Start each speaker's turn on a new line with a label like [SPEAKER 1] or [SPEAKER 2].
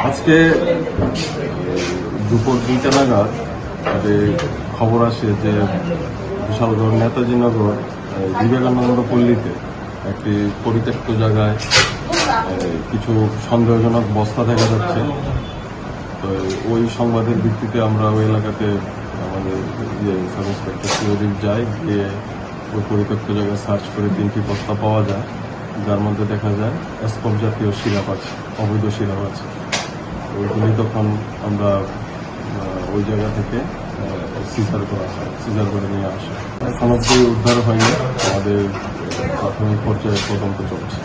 [SPEAKER 1] আজকে দুপুর 2টা নাগাদ খবর আসে যে বিশালগড় নেতাজিনগর বিবেকানন্দ পল্লীতে একটি পরিত্যক্ত জায়গায় কিছু সন্দেহজনক বস্তা দেখা যাচ্ছে। তো ওই সংবাদের ভিত্তিতে আমরা ওই এলাকাতে আমাদের সাব ইন্সপেক্টর সিওরিক যাই, গিয়ে ওই পরিত্যক্ত জায়গায় সার্চ করে 3টি বস্তা পাওয়া যায়, যার মধ্যে দেখা যায় স্কপ জাতীয় সিরাপ আছে, অবৈধ সিরাপ আছে। ওইগুলি তখন আমরা ওই জায়গা থেকে সিজার করে নিয়ে আসা। এখনো উদ্ধার হয়নি, আমাদের প্রাথমিক পর্যায়ে তদন্ত চলছে।